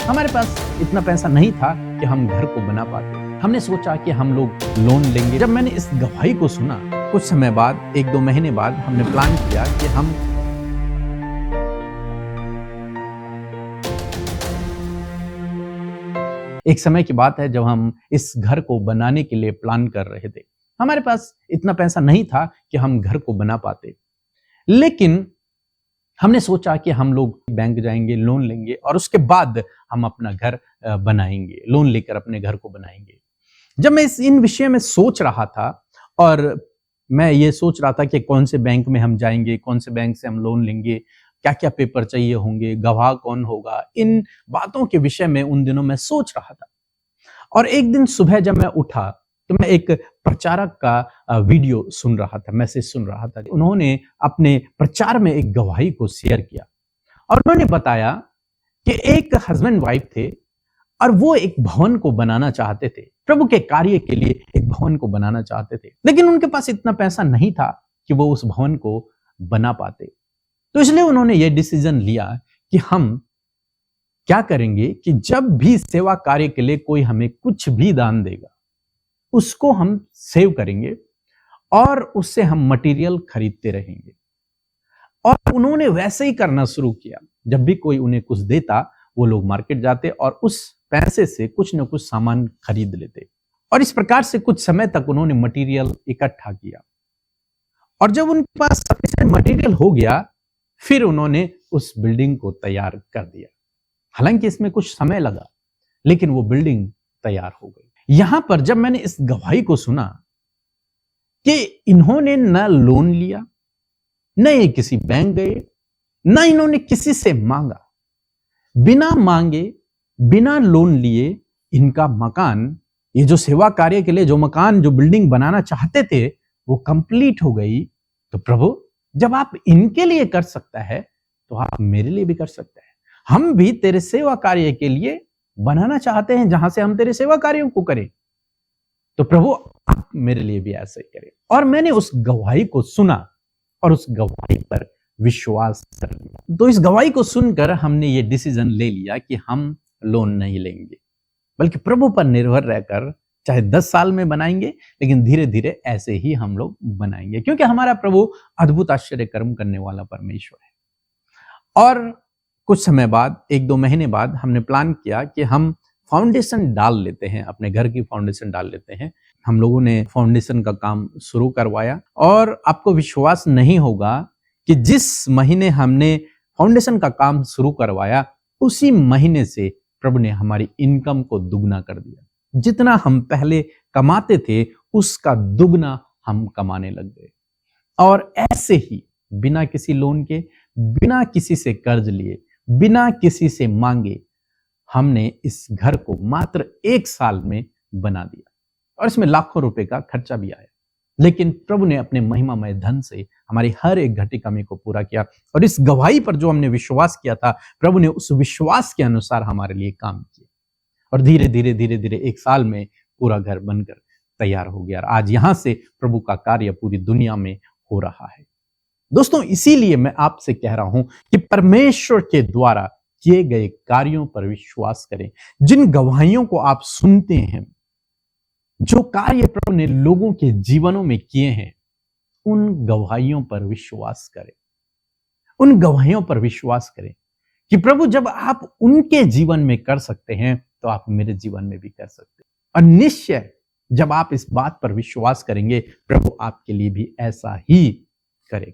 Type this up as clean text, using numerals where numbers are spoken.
हमारे पास इतना पैसा नहीं था कि हम घर को बना पाते। हमने सोचा कि हम लोग लोन लेंगे। जब मैंने इस गवाही को सुना, कुछ समय बाद, 1-2 महीने बाद हमने प्लान किया कि हम एक समय की बात है जब हम इस घर को बनाने के लिए प्लान कर रहे थे। हमारे पास इतना पैसा नहीं था कि हम घर को बना पाते, लेकिन हमने सोचा कि हम लोग बैंक जाएंगे, लोन लेंगे और उसके बाद हम अपना घर बनाएंगे, लोन लेकर अपने घर को बनाएंगे। जब मैं इन विषय में सोच रहा था और मैं ये सोच रहा था कि कौन से बैंक में हम जाएंगे, कौन से बैंक से हम लोन लेंगे, क्या क्या पेपर चाहिए होंगे, गवाह कौन होगा, इन बातों के विषय में उन दिनों मैं सोच रहा था। और एक दिन सुबह जब मैं उठा तो मैं एक प्रचारक का वीडियो सुन रहा था, मैसेज सुन रहा था। उन्होंने अपने प्रचार में एक गवाही को शेयर किया और उन्होंने बताया कि एक हस्बैंड वाइफ थे और वो एक भवन को बनाना चाहते थे, प्रभु के कार्य के लिए एक भवन को बनाना चाहते थे, लेकिन उनके पास इतना पैसा नहीं था कि वो उस भवन को बना पाते। तो इसलिए उन्होंने ये डिसीजन लिया कि हम क्या करेंगे कि जब भी सेवा कार्य के लिए कोई हमें कुछ भी दान देगा, उसको हम सेव करेंगे और उससे हम मटेरियल खरीदते रहेंगे। और उन्होंने वैसे ही करना शुरू किया। जब भी कोई उन्हें कुछ देता, वो लोग मार्केट जाते और उस पैसे से कुछ न कुछ सामान खरीद लेते। और इस प्रकार से कुछ समय तक उन्होंने मटेरियल इकट्ठा किया और जब उनके पास सफिशिएंट मटेरियल हो गया, फिर उन्होंने उस बिल्डिंग को तैयार कर दिया। हालांकि इसमें कुछ समय लगा, लेकिन वो बिल्डिंग तैयार हो गई। यहां पर जब मैंने इस गवाही को सुना कि इन्होंने न लोन लिया, न ये किसी बैंक गए, न इन्होंने किसी से मांगा, बिना मांगे, बिना लोन लिए इनका मकान, ये जो सेवा कार्य के लिए जो मकान, जो बिल्डिंग बनाना चाहते थे, वो कंप्लीट हो गई। तो प्रभु, जब आप इनके लिए कर सकता है तो आप मेरे लिए भी कर सकते हैं। हम भी तेरे सेवा कार्य के लिए बनाना चाहते हैं, जहां से हम तेरे सेवा कार्यों को करें। तो प्रभु, आप मेरे लिए भी ऐसा ही करें। और मैंने उस गवाही को सुना और उस गवाही पर विश्वास कर लिया। तो इस गवाही को सुनकर हमने ये डिसीजन ले लिया कि हम लोन नहीं लेंगे, बल्कि प्रभु पर निर्भर रहकर चाहे 10 साल में बनाएंगे, लेकिन धीरे धीरे ऐसे ही हम लोग बनाएंगे, क्योंकि हमारा प्रभु अद्भुत आश्चर्य कर्म करने वाला परमेश्वर है। और कुछ समय बाद, 1-2 महीने बाद हमने प्लान किया कि हम फाउंडेशन डाल लेते हैं, अपने घर की फाउंडेशन डाल लेते हैं। हम लोगों ने फाउंडेशन का काम शुरू करवाया और आपको विश्वास नहीं होगा कि जिस महीने हमने फाउंडेशन का काम शुरू करवाया, उसी महीने से प्रभु ने हमारी इनकम को दुगना कर दिया। जितना हम पहले कमाते थे, उसका दुगना हम कमाने लग गए। और ऐसे ही बिना किसी लोन के, बिना किसी से कर्ज लिए, बिना किसी से मांगे, हमने इस घर को मात्र 1 साल में बना दिया। और इसमें लाखों रुपए का खर्चा भी आया, लेकिन प्रभु ने अपने महिमामय धन से हमारी हर एक घटी कमी को पूरा किया। और इस गवाही पर जो हमने विश्वास किया था, प्रभु ने उस विश्वास के अनुसार हमारे लिए काम किया। और धीरे धीरे 1 साल में पूरा घर बनकर तैयार हो गया। और आज यहां से प्रभु का कार्य पूरी दुनिया में हो रहा है। दोस्तों, इसीलिए मैं आपसे कह रहा हूं कि परमेश्वर के द्वारा किए गए कार्यों पर विश्वास करें। जिन गवाहियों को आप सुनते हैं, जो कार्य प्रभु ने लोगों के जीवनों में किए हैं, उन गवाहियों पर विश्वास करें। उन गवाहियों पर विश्वास करें कि प्रभु, जब आप उनके जीवन में कर सकते हैं, तो आप मेरे जीवन में भी कर सकते हैं। और निश्चय जब आप इस बात पर विश्वास करेंगे, प्रभु आपके लिए भी ऐसा ही करेगा।